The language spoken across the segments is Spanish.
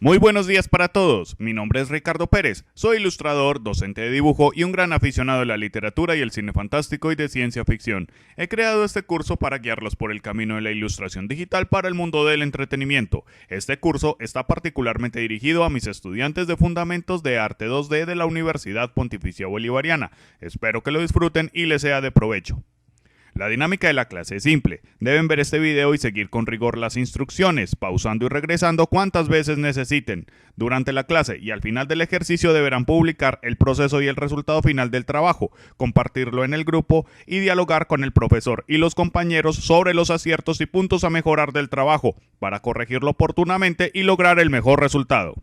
Muy buenos días para todos, mi nombre es Ricardo Pérez, soy ilustrador, docente de dibujo y un gran aficionado de la literatura y el cine fantástico y de ciencia ficción. He creado este curso para guiarlos por el camino de la ilustración digital para el mundo del entretenimiento. Este curso está particularmente dirigido a mis estudiantes de Fundamentos de Arte 2D de la Universidad Pontificia Bolivariana. Espero que lo disfruten y les sea de provecho. La dinámica de la clase es simple, deben ver este video y seguir con rigor las instrucciones, pausando y regresando cuantas veces necesiten. Durante la clase y al final del ejercicio deberán publicar el proceso y el resultado final del trabajo, compartirlo en el grupo y dialogar con el profesor y los compañeros sobre los aciertos y puntos a mejorar del trabajo, para corregirlo oportunamente y lograr el mejor resultado.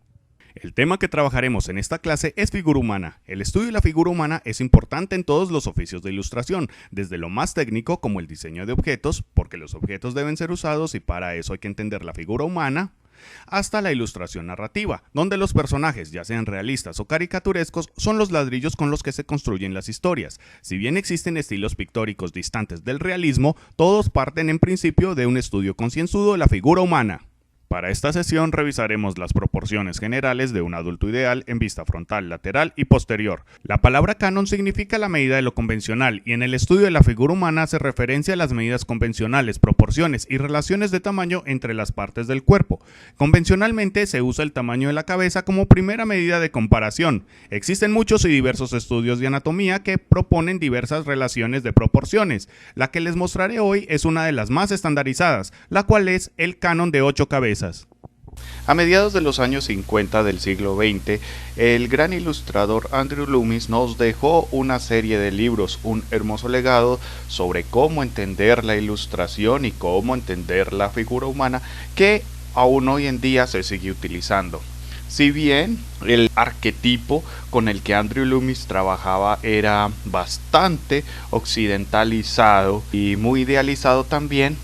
El tema que trabajaremos en esta clase es figura humana. El estudio de la figura humana es importante en todos los oficios de ilustración, desde lo más técnico como el diseño de objetos, porque los objetos deben ser usados y para eso hay que entender la figura humana, hasta la ilustración narrativa, donde los personajes, ya sean realistas o caricaturescos, son los ladrillos con los que se construyen las historias. Si bien existen estilos pictóricos distantes del realismo, todos parten en principio de un estudio concienzudo de la figura humana. Para esta sesión revisaremos las proporciones generales de un adulto ideal en vista frontal, lateral y posterior. La palabra canon significa la medida de lo convencional y en el estudio de la figura humana hace referencia a las medidas convencionales, proporciones y relaciones de tamaño entre las partes del cuerpo. Convencionalmente se usa el tamaño de la cabeza como primera medida de comparación. Existen muchos y diversos estudios de anatomía que proponen diversas relaciones de proporciones. La que les mostraré hoy es una de las más estandarizadas, la cual es el canon de 8 cabezas. A mediados de los años 50 del siglo XX, el gran ilustrador Andrew Loomis nos dejó una serie de libros, un hermoso legado sobre cómo entender la ilustración y cómo entender la figura humana, que aún hoy en día se sigue utilizando. Si bien el arquetipo con el que Andrew Loomis trabajaba era bastante occidentalizado y muy idealizado también,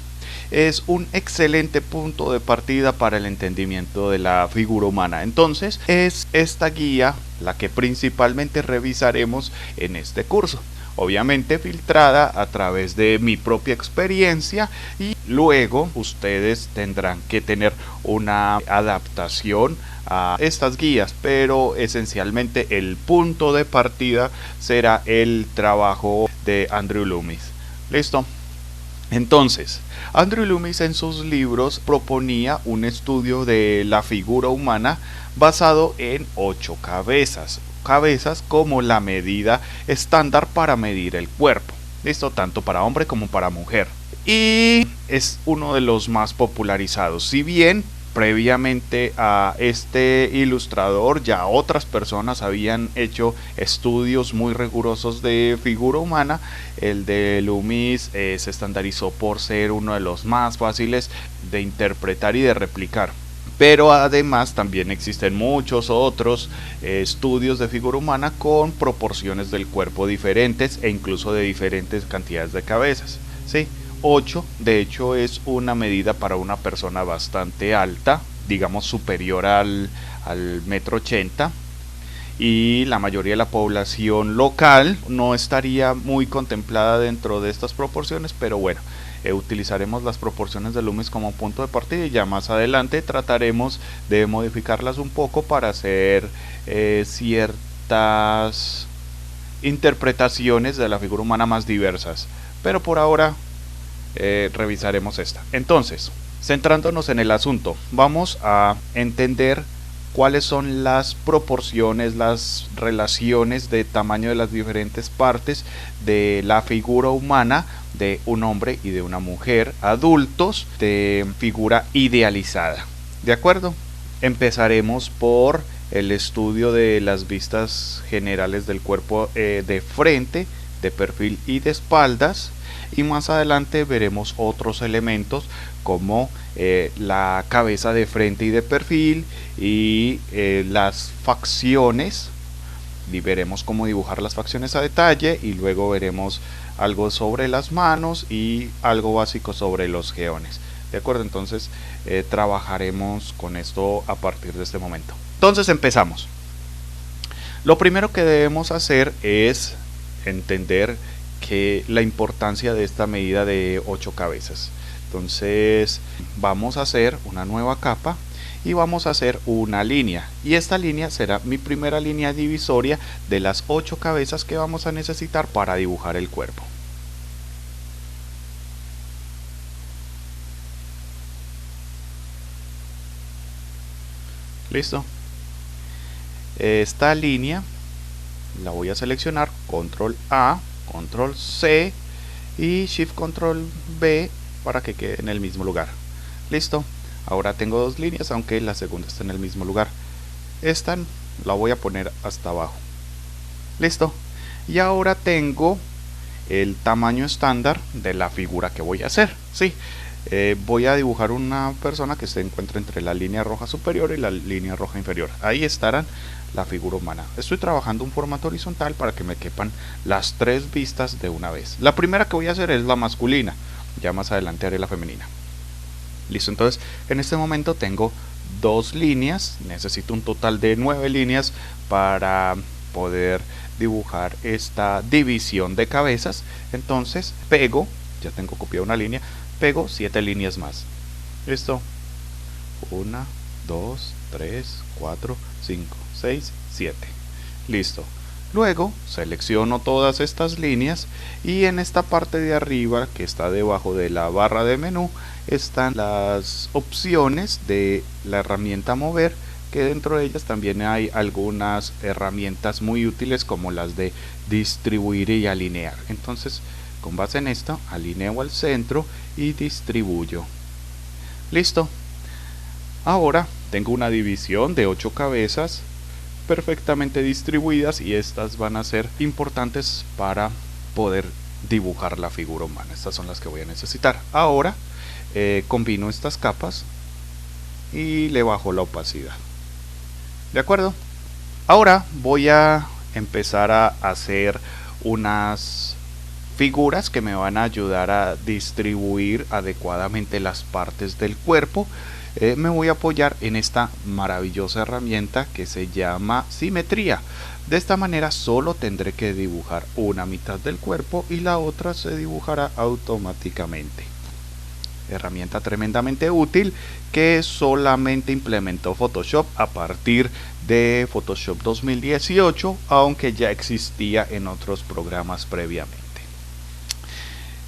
es un excelente punto de partida para el entendimiento de la figura humana. Entonces, es esta guía la que principalmente revisaremos en este curso. Obviamente filtrada a través de mi propia experiencia y luego ustedes tendrán que tener una adaptación a estas guías, pero esencialmente el punto de partida será el trabajo de Andrew Loomis. ¿Listo? Entonces, Andrew Loomis en sus libros proponía un estudio de la figura humana basado en 8 cabezas como la medida estándar para medir el cuerpo. Listo, tanto para hombre como para mujer. Y es uno de los más popularizados. Si bien previamente a este ilustrador ya otras personas habían hecho estudios muy rigurosos de figura humana, el de Loomis se estandarizó por ser uno de los más fáciles de interpretar y de replicar. Pero además también existen muchos otros estudios de figura humana con proporciones del cuerpo diferentes e incluso de diferentes cantidades de cabezas, ¿sí? 8 de hecho es una medida para una persona bastante alta, digamos superior al 1,80 m, y la mayoría de la población local no estaría muy contemplada dentro de estas proporciones, pero bueno, utilizaremos las proporciones de Loomis como punto de partida y ya más adelante trataremos de modificarlas un poco para hacer ciertas interpretaciones de la figura humana más diversas, pero por ahora revisaremos esta. Entonces, centrándonos en el asunto, vamos a entender cuáles son las proporciones, las relaciones de tamaño de las diferentes partes de la figura humana de un hombre y de una mujer adultos de figura idealizada. ¿De acuerdo? Empezaremos por el estudio de las vistas generales del cuerpo de frente, de perfil y de espaldas. Y más adelante veremos otros elementos como la cabeza de frente y de perfil y las facciones, y veremos cómo dibujar las facciones a detalle, y luego veremos algo sobre las manos y algo básico sobre los geones. De acuerdo, entonces trabajaremos con esto a partir de este momento. Entonces empezamos. Lo primero que debemos hacer es entender que la importancia de esta medida de 8 cabezas. Entonces vamos a hacer una nueva capa y vamos a hacer una línea, y esta línea será mi primera línea divisoria de las 8 cabezas que vamos a necesitar para dibujar el cuerpo. Listo. Esta línea la voy a seleccionar, control A, control C y shift control B para que quede en el mismo lugar. Listo. Ahora tengo dos líneas, aunque la segunda está en el mismo lugar. Esta la voy a poner hasta abajo. Listo. Y ahora tengo el tamaño estándar de la figura que voy a hacer. Sí. Voy a dibujar una persona que se encuentra entre la línea roja superior y la línea roja inferior. Ahí estarán la figura humana. Estoy trabajando un formato horizontal para que me quepan las 3 vistas de una vez. La primera que voy a hacer es la masculina. Ya más adelante haré la femenina. Listo, entonces en este momento tengo 2 líneas. Necesito un total de 9 líneas para poder dibujar esta división de cabezas. Entonces pego, ya tengo copiado una línea, pego 7 líneas más. Listo. 1, 2, 3, 4, 5, 6, 7. Listo. Luego selecciono todas estas líneas y en esta parte de arriba, que está debajo de la barra de menú, están las opciones de la herramienta mover, que dentro de ellas también hay algunas herramientas muy útiles como las de distribuir y alinear. Entonces, con base en esto, alineo al centro y distribuyo. Listo. Ahora tengo una división de 8 cabezas perfectamente distribuidas y estas van a ser importantes para poder dibujar la figura humana. Estas son las que voy a necesitar. Ahora combino estas capas y le bajo la opacidad. ¿De acuerdo? Ahora voy a empezar a hacer unas figuras que me van a ayudar a distribuir adecuadamente las partes del cuerpo. Me voy a apoyar en esta maravillosa herramienta que se llama simetría. De esta manera solo tendré que dibujar una mitad del cuerpo y la otra se dibujará automáticamente. Herramienta tremendamente útil que solamente implementó Photoshop a partir de Photoshop 2018, aunque ya existía en otros programas previamente.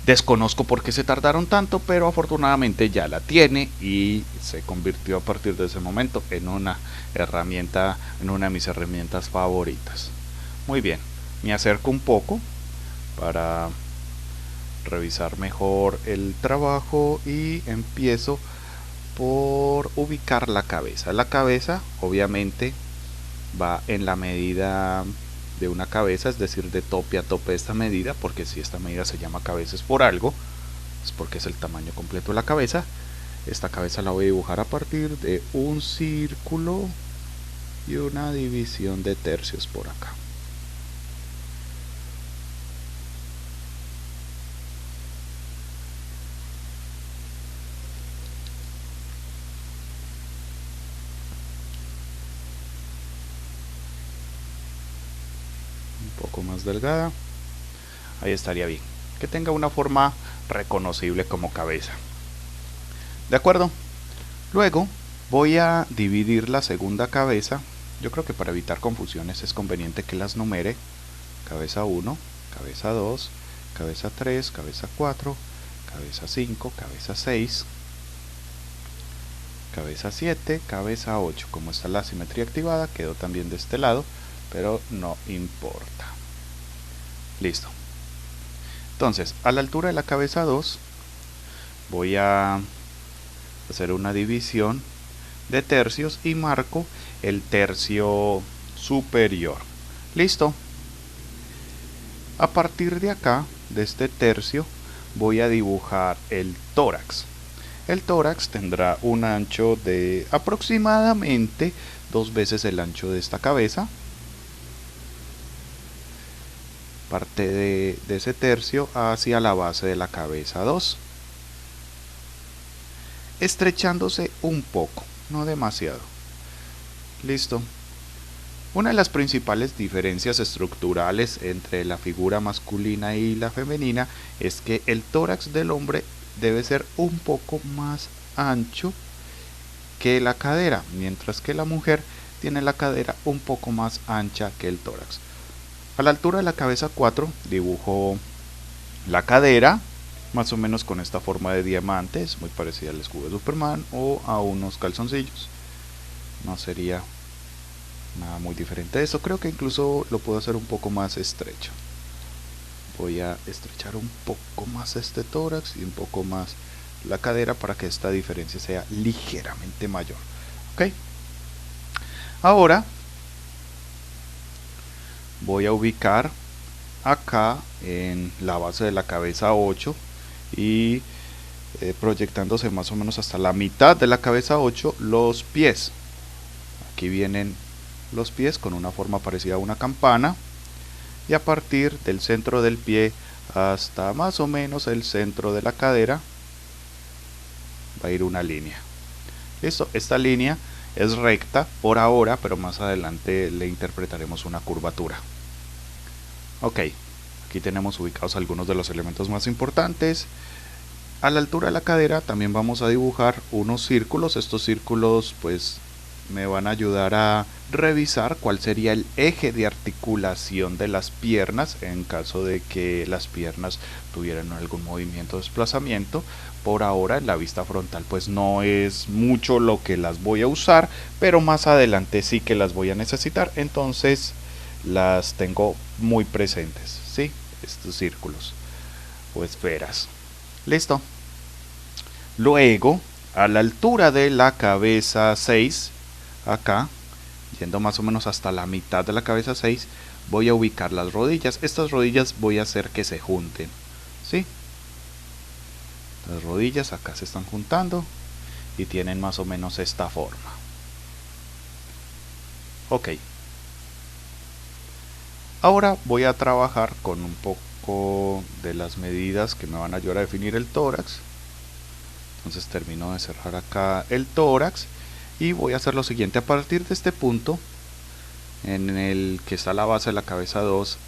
Desconozco por qué se tardaron tanto, pero afortunadamente ya la tiene y se convirtió a partir de ese momento en una herramienta, en una de mis herramientas favoritas. Muy bien, me acerco un poco para revisar mejor el trabajo y empiezo por ubicar la cabeza. La cabeza obviamente va en la medida de una cabeza, es decir, de tope a tope esta medida, porque si esta medida se llama cabeza es por algo, es porque es el tamaño completo de la cabeza. Esta cabeza la voy a dibujar a partir de un círculo y una división de tercios por acá. Poco más delgada, ahí estaría bien, que tenga una forma reconocible como cabeza. De acuerdo. Luego voy a dividir la segunda cabeza. Yo creo que para evitar confusiones es conveniente que las numere: cabeza 1, cabeza 2, cabeza 3, cabeza 4, cabeza 5, cabeza 6, cabeza 7, cabeza 8. Como está la simetría activada, quedó también de este lado, pero no importa. Listo. Entonces, a la altura de la cabeza 2 voy a hacer una división de tercios y marco el tercio superior. Listo. A partir de acá, de este tercio, voy a dibujar el tórax. El tórax tendrá un ancho de aproximadamente 2 veces el ancho de esta cabeza. Parte de ese tercio hacia la base de la cabeza 2, estrechándose un poco, no demasiado. Listo. Una de las principales diferencias estructurales entre la figura masculina y la femenina es que el tórax del hombre debe ser un poco más ancho que la cadera, mientras que la mujer tiene la cadera un poco más ancha que el tórax. A la altura de la cabeza 4 dibujo la cadera, más o menos con esta forma de diamante, es muy parecida al escudo de Superman o a unos calzoncillos. No sería nada muy diferente de eso, creo que incluso lo puedo hacer un poco más estrecho. Voy a estrechar un poco más este tórax y un poco más la cadera para que esta diferencia sea ligeramente mayor. Ok, ahora voy a ubicar acá en la base de la cabeza 8 y proyectándose más o menos hasta la mitad de la cabeza 8 los pies. Aquí vienen los pies con una forma parecida a una campana, y a partir del centro del pie hasta más o menos el centro de la cadera va a ir una línea. Listo, esta línea es recta por ahora, pero más adelante le interpretaremos una curvatura. Ok, aquí tenemos ubicados algunos de los elementos más importantes. A la altura de la cadera también vamos a dibujar unos círculos. Estos círculos pues me van a ayudar a revisar cuál sería el eje de articulación de las piernas en caso de que las piernas tuvieran algún movimiento de desplazamiento. Por ahora en la vista frontal pues no es mucho lo que las voy a usar, pero más adelante sí que las voy a necesitar, entonces las tengo muy presentes, ¿sí? Estos círculos o esferas. Listo. Luego, a la altura de la cabeza 6, acá, yendo más o menos hasta la mitad de la cabeza 6, voy a ubicar las rodillas. Estas rodillas voy a hacer que se junten, ¿sí? Las rodillas acá se están juntando y tienen más o menos esta forma. Ok. Ahora voy a trabajar con un poco de las medidas que me van a ayudar a definir el tórax. Entonces termino de cerrar acá el tórax y voy a hacer lo siguiente. A partir de este punto en el que está la base de la cabeza 2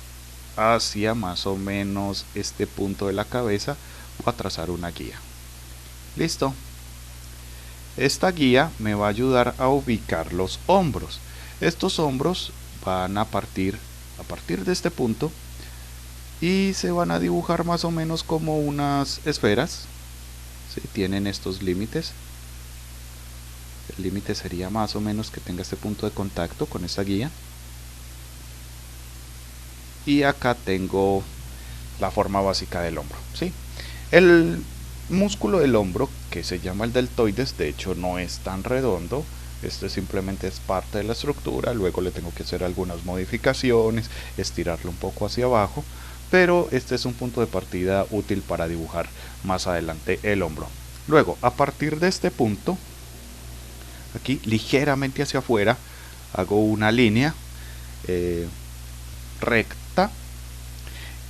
hacia más o menos este punto de la cabeza, voy a trazar una guía. Listo. Esta guía me va a ayudar a ubicar los hombros. Estos hombros van a partir de este punto y se van a dibujar más o menos como unas esferas, ¿sí? Tienen estos límites. El límite sería más o menos que tenga este punto de contacto con esta guía. Y acá tengo la forma básica del hombro, ¿sí? El músculo del hombro, que se llama el deltoides, de hecho no es tan redondo. Este simplemente es parte de la estructura, luego le tengo que hacer algunas modificaciones, estirarlo un poco hacia abajo, pero este es un punto de partida útil para dibujar más adelante el hombro. Luego, a partir de este punto, aquí ligeramente hacia afuera, hago una línea recta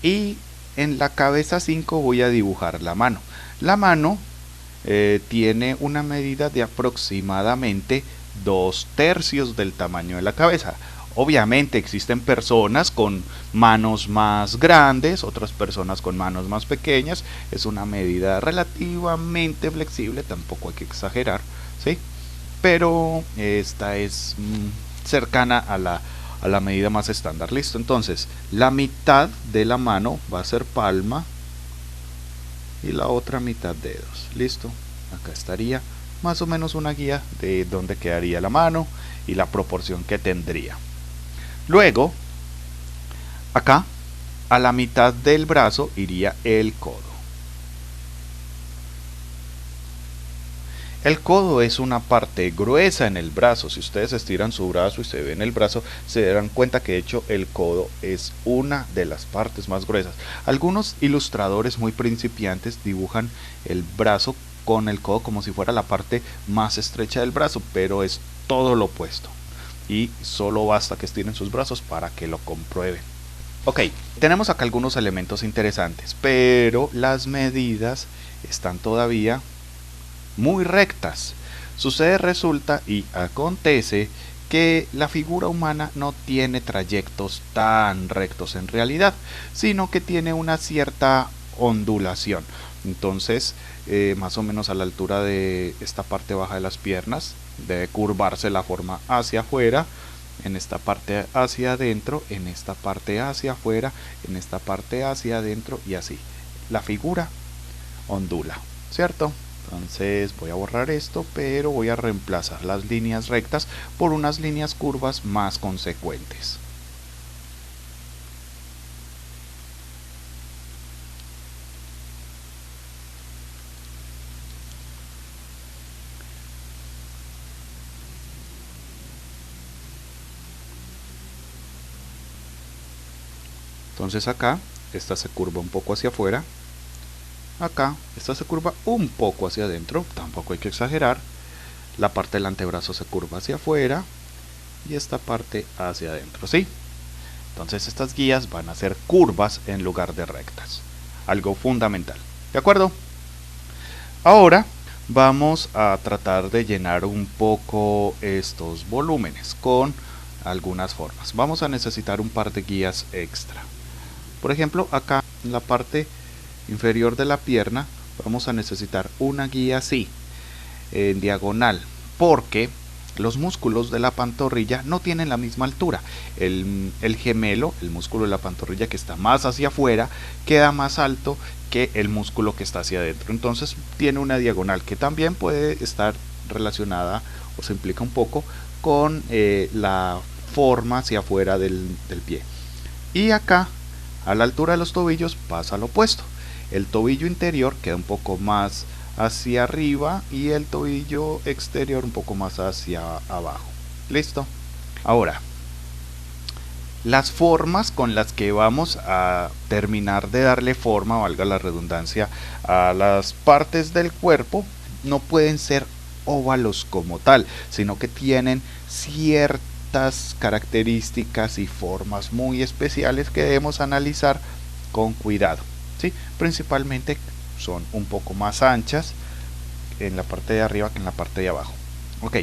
y en la cabeza 5 voy a dibujar la mano. La mano tiene una medida de aproximadamente 2/3 del tamaño de la cabeza. Obviamente existen personas con manos más grandes, otras personas con manos más pequeñas. Es una medida relativamente flexible, tampoco hay que exagerar, ¿sí? Pero esta es cercana a la medida más estándar. Listo, entonces la mitad de la mano va a ser palma y la otra mitad dedos. Listo, acá estaría más o menos una guía de dónde quedaría la mano y la proporción que tendría. Luego, acá a la mitad del brazo iría el codo. El codo es una parte gruesa en el brazo. Si ustedes estiran su brazo y se ven el brazo, se darán cuenta que de hecho el codo es una de las partes más gruesas. Algunos ilustradores muy principiantes dibujan el brazo con el codo como si fuera la parte más estrecha del brazo, pero es todo lo opuesto. Y solo basta que estiren sus brazos para que lo comprueben. Ok, tenemos acá algunos elementos interesantes, pero las medidas están todavía muy rectas. Sucede, resulta y acontece que la figura humana no tiene trayectos tan rectos en realidad, sino que tiene una cierta ondulación. Entonces, más o menos a la altura de esta parte baja de las piernas, debe curvarse la forma hacia afuera, en esta parte hacia adentro, en esta parte hacia afuera, en esta parte hacia adentro y así. La figura ondula, ¿cierto? Entonces voy a borrar esto, pero voy a reemplazar las líneas rectas por unas líneas curvas más consecuentes. Entonces acá, esta se curva un poco hacia afuera. Acá, esta se curva un poco hacia adentro, tampoco hay que exagerar. La parte del antebrazo se curva hacia afuera y esta parte hacia adentro, ¿sí? Entonces estas guías van a ser curvas en lugar de rectas. Algo fundamental, ¿de acuerdo? Ahora vamos a tratar de llenar un poco estos volúmenes con algunas formas. Vamos a necesitar un par de guías extra. Por ejemplo, acá en la parte inferior de la pierna vamos a necesitar una guía así, en diagonal, porque los músculos de la pantorrilla no tienen la misma altura. El gemelo, el músculo de la pantorrilla que está más hacia afuera, queda más alto que el músculo que está hacia adentro. Entonces tiene una diagonal que también puede estar relacionada o se implica un poco con la forma hacia afuera del pie. Y acá, a la altura de los tobillos, pasa lo opuesto. El tobillo interior queda un poco más hacia arriba y el tobillo exterior un poco más hacia abajo. ¿Listo? Ahora, las formas con las que vamos a terminar de darle forma, valga la redundancia, a las partes del cuerpo no pueden ser óvalos como tal, sino que tienen ciertas características y formas muy especiales que debemos analizar con cuidado, ¿sí? Principalmente son un poco más anchas en la parte de arriba que en la parte de abajo. Ok,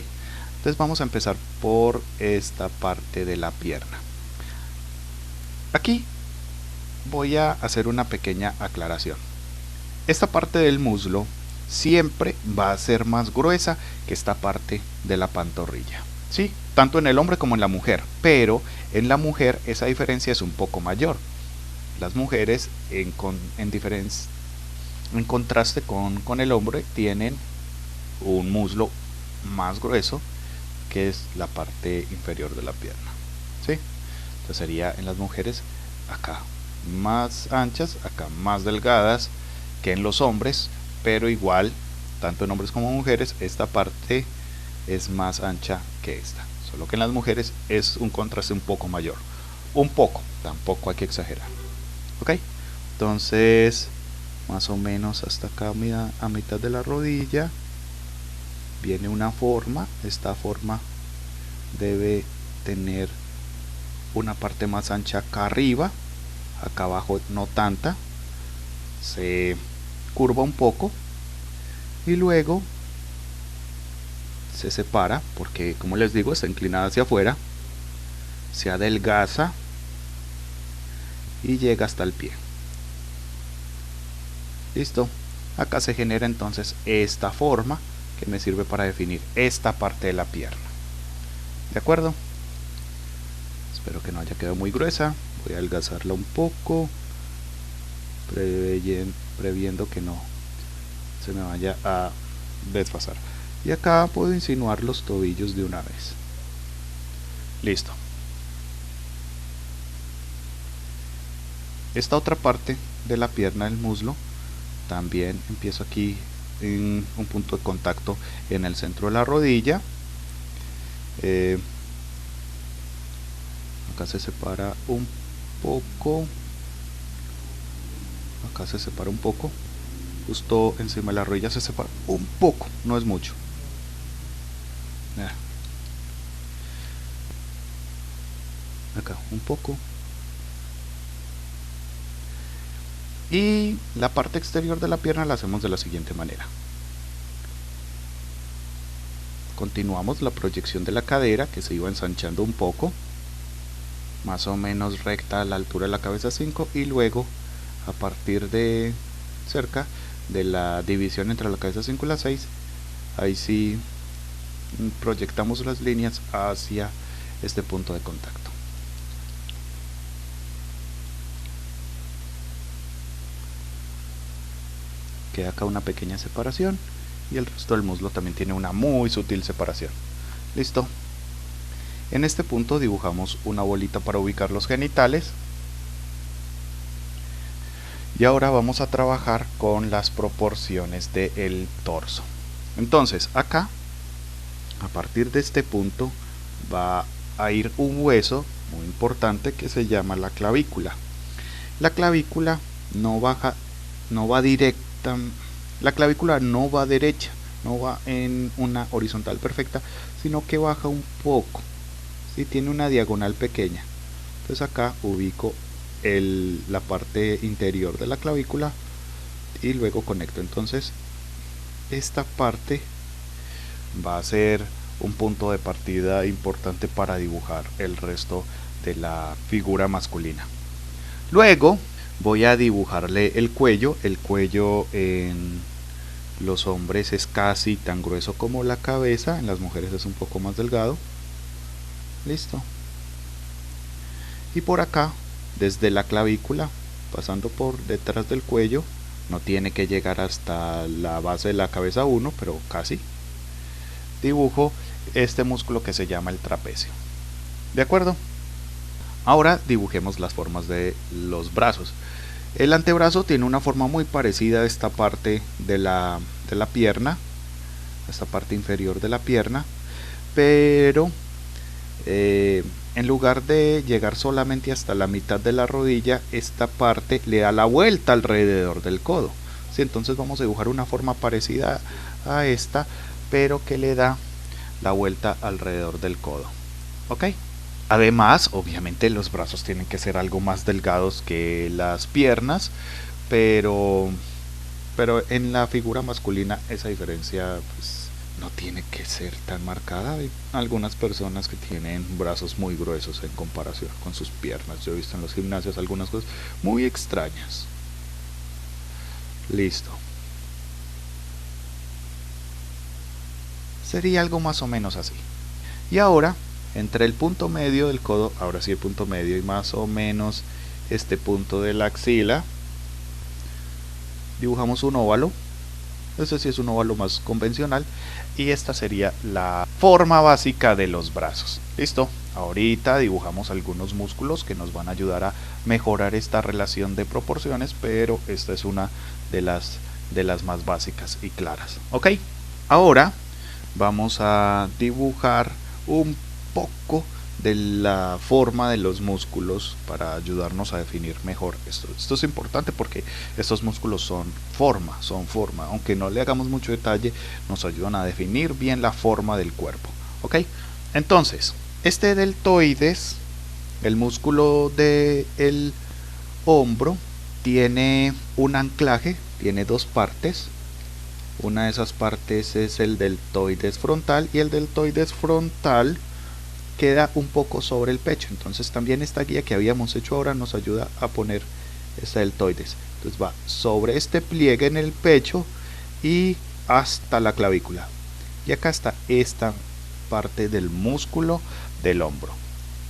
entonces vamos a empezar por esta parte de la pierna. Aquí voy a hacer una pequeña aclaración. Esta parte del muslo siempre va a ser más gruesa que esta parte de la pantorrilla, ¿sí? Tanto en el hombre como en la mujer, pero en la mujer esa diferencia es un poco mayor. Las mujeres en contraste con el hombre tienen un muslo más grueso, que es la parte inferior de la pierna, ¿sí? Entonces sería en las mujeres acá más anchas, acá más delgadas que en los hombres, pero igual tanto en hombres como mujeres esta parte es más ancha que esta, solo que en las mujeres es un contraste un poco mayor, un poco, tampoco hay que exagerar. Ok, entonces más o menos hasta acá a mitad de la rodilla viene una forma. Esta forma debe tener una parte más ancha acá arriba, acá abajo no tanta, se curva un poco y luego se separa porque, como les digo, está inclinada hacia afuera, se adelgaza y llega hasta el pie. Listo, acá se genera entonces esta forma que me sirve para definir esta parte de la pierna. ¿De acuerdo? Espero que no haya quedado muy gruesa. Voy a adelgazarla un poco, previendo que no se me vaya a desfasar. Y acá puedo insinuar los tobillos de una vez. Listo. Esta otra parte de la pierna del muslo también empiezo aquí en un punto de contacto en el centro de la rodilla. Acá se separa un poco, acá se separa un poco, justo encima de la rodilla se separa un poco, no es mucho. Acá un poco. Y la parte exterior de la pierna la hacemos de la siguiente manera. Continuamos la proyección de la cadera, que se iba ensanchando un poco, más o menos recta a la altura de la cabeza 5, y luego a partir de cerca de la división entre la cabeza 5 y la 6, ahí sí proyectamos las líneas hacia este punto de contacto. Queda acá una pequeña separación y el resto del muslo también tiene una muy sutil separación. Listo. En este punto dibujamos una bolita para ubicar los genitales. Y ahora vamos a trabajar con las proporciones del torso. Entonces acá, a partir de este punto, va a ir un hueso muy importante que se llama la clavícula. La clavícula no va directa, la clavícula no va derecha, no va en una horizontal perfecta, sino que baja un poco. ¿Sí? Tiene una diagonal pequeña. Entonces acá ubico la parte interior de la clavícula y luego conecto. Entonces esta parte va a ser un punto de partida importante para dibujar el resto de la figura masculina. Luego voy a dibujarle el cuello. El cuello en los hombres es casi tan grueso como la cabeza, en las mujeres es un poco más delgado. Listo. Y por acá, desde la clavícula, pasando por detrás del cuello, no tiene que llegar hasta la base de la cabeza 1, pero casi, dibujo este músculo que se llama el trapecio. ¿De acuerdo? Ahora dibujemos las formas de los brazos. El antebrazo tiene una forma muy parecida a esta parte de la pierna, esta parte inferior de la pierna, pero en lugar de llegar solamente hasta la mitad de la rodilla, esta parte le da la vuelta alrededor del codo. ¿Sí? Entonces vamos a dibujar una forma parecida a esta, pero que le da la vuelta alrededor del codo. ¿Ok? Además, obviamente los brazos tienen que ser algo más delgados que las piernas, pero en la figura masculina esa diferencia pues no tiene que ser tan marcada. Hay algunas personas que tienen brazos muy gruesos en comparación con sus piernas. Yo he visto en los gimnasios algunas cosas muy extrañas. Listo. Sería algo más o menos así. Y ahora, entre el punto medio del codo, ahora sí el punto medio, y más o menos este punto de la axila, dibujamos un óvalo. Este sí es un óvalo más convencional. Y esta sería la forma básica de los brazos. Listo. Ahorita dibujamos algunos músculos que nos van a ayudar a mejorar esta relación de proporciones, pero esta es una de las más básicas y claras. Ok. Ahora vamos a dibujar un poco de la forma de los músculos para ayudarnos a definir mejor esto. Esto es importante porque estos músculos son forma, aunque no le hagamos mucho detalle, nos ayudan a definir bien la forma del cuerpo. ¿Ok? Entonces, este deltoides, el músculo del hombro, tiene un anclaje, tiene dos partes. Una de esas partes es el deltoides frontal, y el deltoides frontal queda un poco sobre el pecho. Entonces también esta guía que habíamos hecho ahora nos ayuda a poner este deltoides. Entonces va sobre este pliegue en el pecho y hasta la clavícula. Y acá está esta parte del músculo del hombro,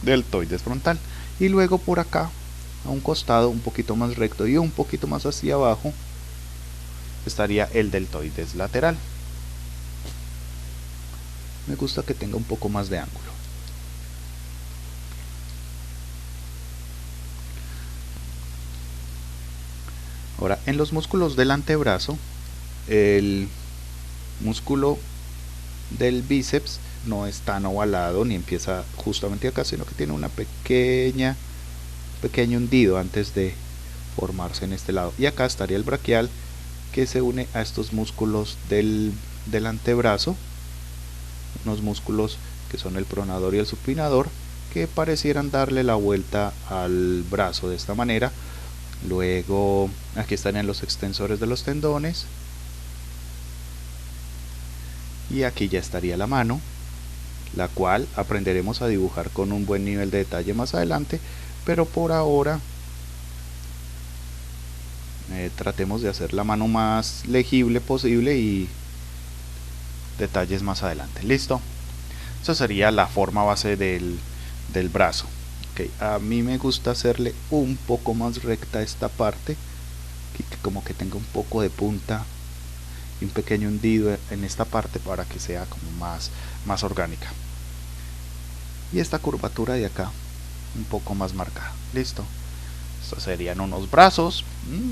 deltoides frontal. Y luego por acá, a un costado un poquito más recto y un poquito más hacia abajo, estaría el deltoides lateral. Me gusta que tenga un poco más de ángulo. Ahora, en los músculos del antebrazo, el músculo del bíceps no es tan ovalado ni empieza justamente acá, sino que tiene una pequeño hundido antes de formarse en este lado. Y acá estaría el braquial, que se une a estos músculos del antebrazo, unos músculos que son el pronador y el supinador, que parecieran darle la vuelta al brazo de esta manera. Luego aquí estarían los extensores de los tendones, y aquí ya estaría la mano, la cual aprenderemos a dibujar con un buen nivel de detalle más adelante, pero por ahora tratemos de hacer la mano más legible posible y detalles más adelante. Listo. Esa sería la forma base del brazo. Okay. A mí me gusta hacerle un poco más recta esta parte, que como que tenga un poco de punta y un pequeño hundido en esta parte para que sea como más orgánica. Y esta curvatura de acá un poco más marcada. Listo. Estos serían unos brazos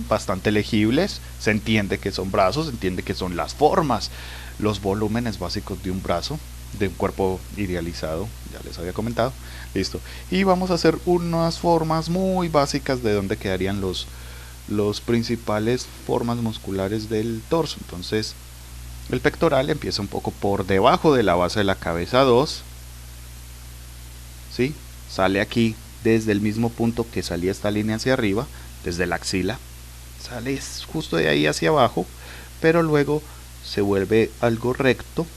bastante legibles. Se entiende que son brazos, se entiende que son las formas, los volúmenes básicos de un brazo, de un cuerpo idealizado, ya les había comentado. Listo. Y vamos a hacer unas formas muy básicas de donde quedarían los principales formas musculares del torso. Entonces, el pectoral empieza un poco por debajo de la base de la cabeza 2. ¿Sí? Sale aquí desde el mismo punto que salía esta línea hacia arriba, desde la axila. Sale justo de ahí hacia abajo, pero luego se vuelve algo recto,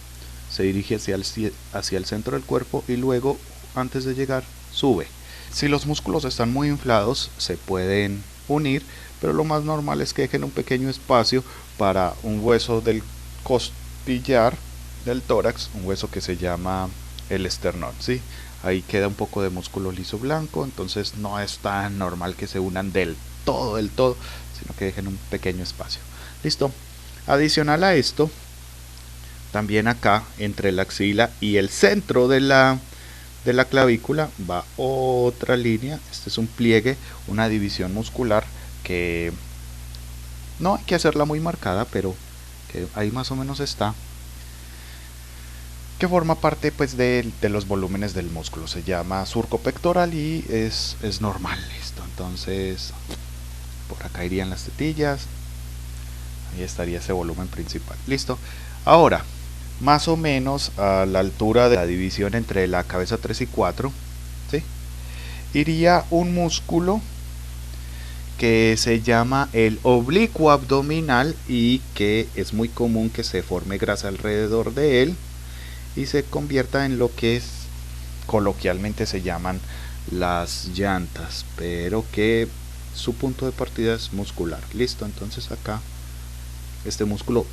se dirige hacia el centro del cuerpo y luego, antes de llegar, sube. Si los músculos están muy inflados, se pueden unir, pero lo más normal es que dejen un pequeño espacio para un hueso del costillar del tórax, un hueso que se llama el esternón, ¿sí? Ahí queda un poco de músculo liso blanco, entonces no es tan normal que se unan del todo, sino que dejen un pequeño espacio. Listo. Adicional a esto, también acá entre la axila y el centro de la clavícula va otra línea. Este es un pliegue, una división muscular que no hay que hacerla muy marcada, pero que ahí más o menos está, que forma parte pues de los volúmenes del músculo. Se llama surco pectoral y es normal. Listo. Entonces por acá irían las tetillas, ahí estaría ese volumen principal. Listo. Ahora, más o menos a la altura de la división entre la cabeza 3 y 4, ¿sí?, iría un músculo que se llama el oblicuo abdominal y que es muy común que se forme grasa alrededor de él y se convierta en lo que coloquialmente se llaman las llantas, pero que su punto de partida es muscular. Listo. Entonces acá este músculo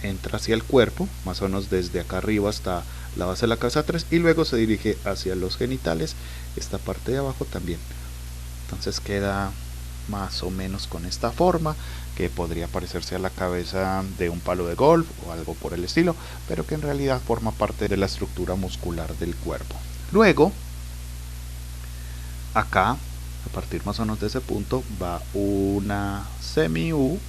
entra hacia el cuerpo, más o menos desde acá arriba hasta la base de la cabeza 3, y luego se dirige hacia los genitales, esta parte de abajo también. Entonces queda más o menos con esta forma, que podría parecerse a la cabeza de un palo de golf o algo por el estilo, pero que en realidad forma parte de la estructura muscular del cuerpo. Luego, acá, a partir más o menos de ese punto, va una semi-U.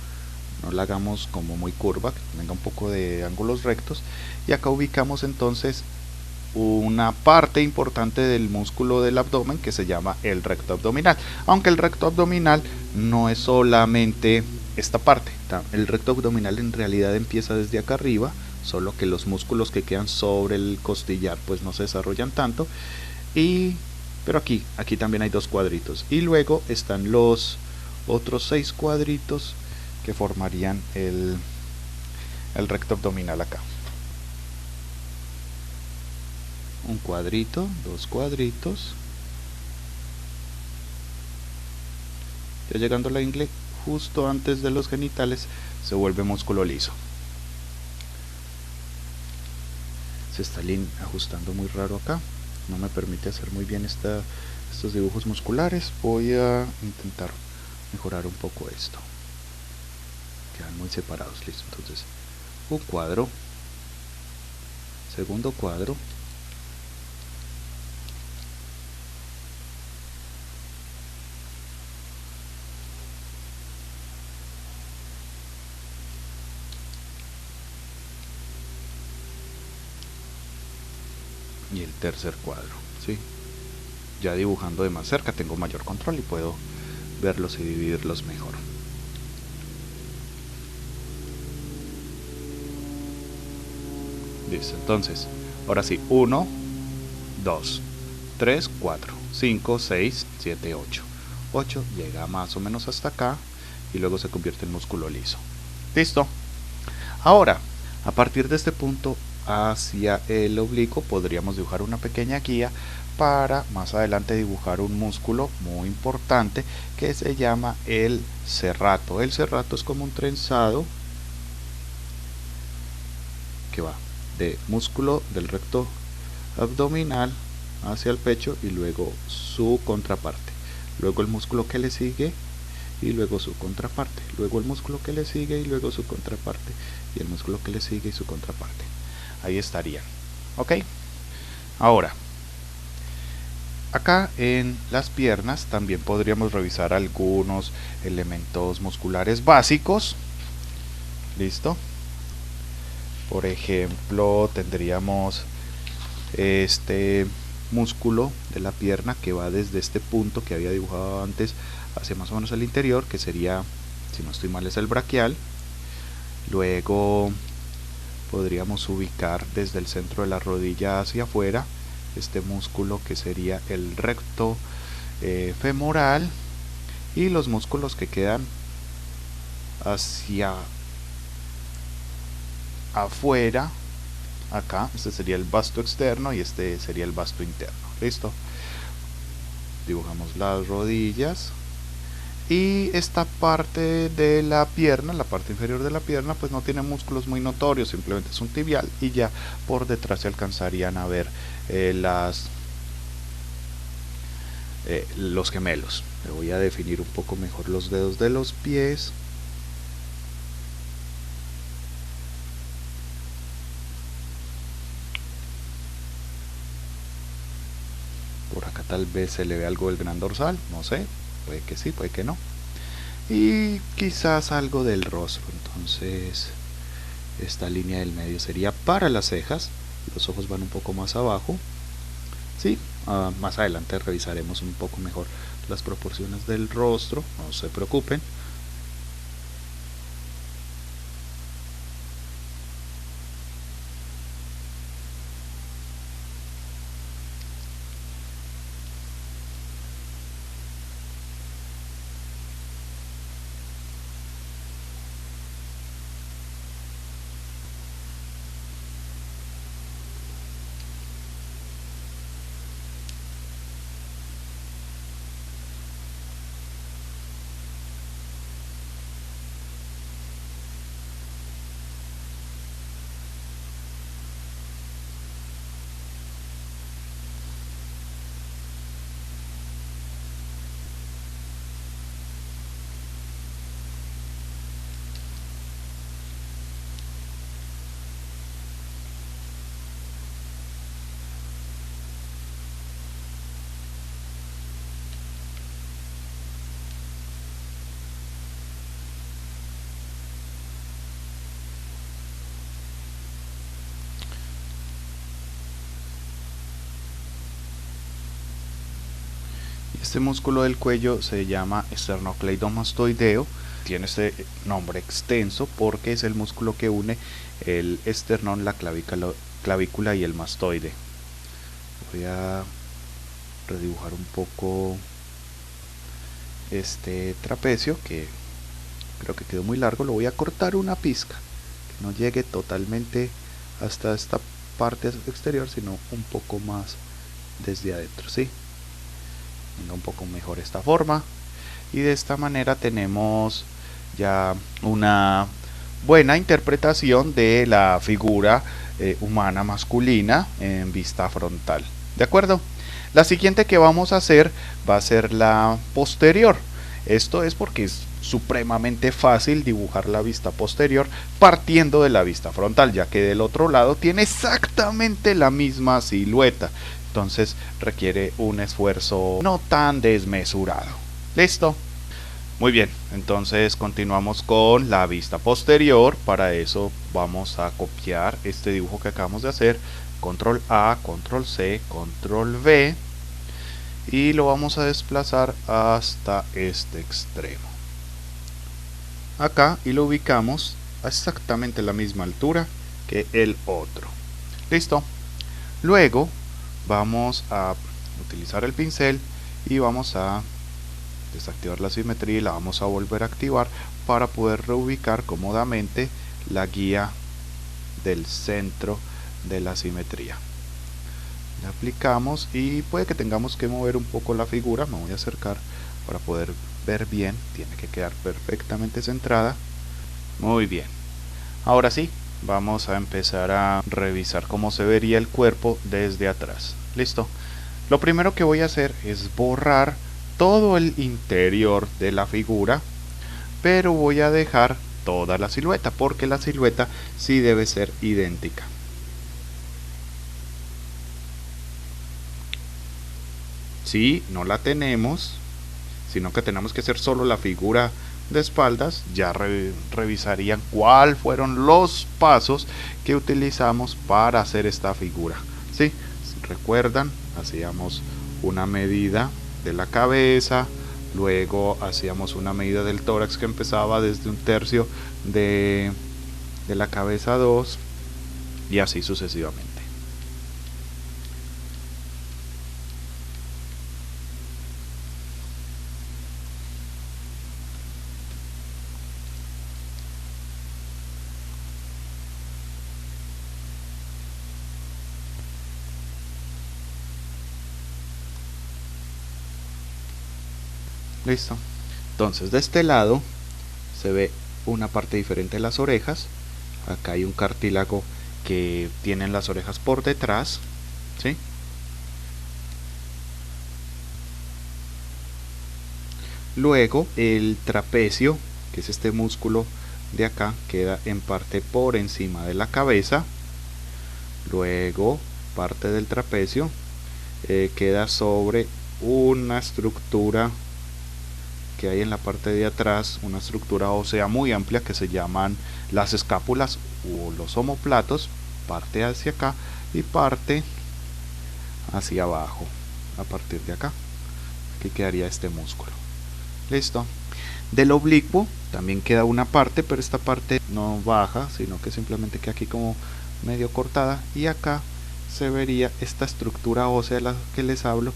No la hagamos como muy curva, que tenga un poco de ángulos rectos, y acá ubicamos entonces una parte importante del músculo del abdomen que se llama el recto abdominal, aunque el recto abdominal no es solamente esta parte. El recto abdominal en realidad empieza desde acá arriba, solo que los músculos que quedan sobre el costillar pues no se desarrollan tanto, pero aquí también hay 2 cuadritos, y luego están los otros 6 cuadritos que formarían el recto abdominal acá. Un cuadrito, 2 cuadritos. Ya llegando a la ingle, justo antes de los genitales, se vuelve músculo liso. Se está ajustando muy raro acá, no me permite hacer muy bien estos dibujos musculares. Voy a intentar mejorar un poco esto. Quedan muy separados. Listo. Entonces, un cuadro, segundo cuadro, y el tercer cuadro, ¿sí? Ya dibujando de más cerca tengo mayor control y puedo verlos y dividirlos mejor. Listo. Entonces, ahora sí, 1, 2, 3, 4, 5, 6, 7, 8. 8 llega más o menos hasta acá y luego se convierte en músculo liso. Listo. Ahora, a partir de este punto hacia el oblicuo podríamos dibujar una pequeña guía para más adelante dibujar un músculo muy importante que se llama el serrato. El serrato es como un trenzado que va de músculo del recto abdominal hacia el pecho y luego su contraparte, luego el músculo que le sigue y luego su contraparte, luego el músculo que le sigue y luego su contraparte, y el músculo que le sigue y su contraparte. Ahí estarían. Ok, ahora acá en las piernas también podríamos revisar algunos elementos musculares básicos. Listo. Por ejemplo, tendríamos este músculo de la pierna que va desde este punto que había dibujado antes hacia más o menos el interior, que sería, si no estoy mal, es el braquial. Luego podríamos ubicar desde el centro de la rodilla hacia afuera este músculo que sería el recto femoral, y los músculos que quedan hacia afuera, acá, este sería el vasto externo y este sería el vasto interno. Listo, dibujamos las rodillas y esta parte de la pierna, la parte inferior de la pierna, pues no tiene músculos muy notorios, simplemente es un tibial, y ya por detrás se alcanzarían a ver los gemelos. Le voy a definir un poco mejor los dedos de los pies. Por acá tal vez se le ve algo del gran dorsal, no sé, puede que sí, puede que no. Y quizás algo del rostro. Entonces esta línea del medio sería para las cejas, los ojos van un poco más abajo. Sí, más adelante revisaremos un poco mejor las proporciones del rostro, no se preocupen. Este músculo del cuello se llama esternocleidomastoideo. Tiene este nombre extenso porque es el músculo que une el esternón, la clavícula y el mastoide. Voy a redibujar un poco este trapecio, que creo que quedó muy largo. Lo voy a cortar una pizca, que no llegue totalmente hasta esta parte exterior, sino un poco más desde adentro, ¿sí? Venga un poco mejor esta forma, y de esta manera tenemos ya una buena interpretación de la figura humana masculina en vista frontal. ¿De acuerdo? La siguiente que vamos a hacer va a ser la posterior. Esto es porque es supremamente fácil dibujar la vista posterior partiendo de la vista frontal, ya que del otro lado tiene exactamente la misma silueta. Entonces requiere un esfuerzo no tan desmesurado. ¿Listo? Muy bien, entonces continuamos con la vista posterior. Para eso vamos a copiar este dibujo que acabamos de hacer. Control A, Control C, Control V. Y lo vamos a desplazar hasta este extremo. Acá, y lo ubicamos a exactamente la misma altura que el otro. ¿Listo? Luego vamos a utilizar el pincel y vamos a desactivar la simetría y la vamos a volver a activar para poder reubicar cómodamente la guía del centro de la simetría. La aplicamos y puede que tengamos que mover un poco la figura. Me voy a acercar para poder ver bien. Tiene que quedar perfectamente centrada. Muy bien. Ahora sí, vamos a empezar a revisar cómo se vería el cuerpo desde atrás. Listo. Lo primero que voy a hacer es borrar todo el interior de la figura, pero voy a dejar toda la silueta porque la silueta sí debe ser idéntica. Si no la tenemos, sino que tenemos que hacer solo la figura de espaldas, ya revisarían cuáles fueron los pasos que utilizamos para hacer esta figura. ¿Sí? Si recuerdan, hacíamos una medida de la cabeza, luego hacíamos una medida del tórax que empezaba desde 1/3 de la cabeza 2 y así sucesivamente. Listo. Entonces de este lado se ve una parte diferente de las orejas. Acá hay un cartílago que tienen las orejas por detrás, ¿sí? Luego el trapecio, que es este músculo de acá, queda en parte por encima de la cabeza. Luego parte del trapecio queda sobre una estructura que hay en la parte de atrás, una estructura ósea muy amplia que se llaman las escápulas o los omóplatos, parte hacia acá y parte hacia abajo. A partir de acá, aquí quedaría este músculo. Listo. Del oblicuo también queda una parte, pero esta parte no baja, sino que simplemente queda aquí como medio cortada, y acá se vería esta estructura ósea de la que les hablo,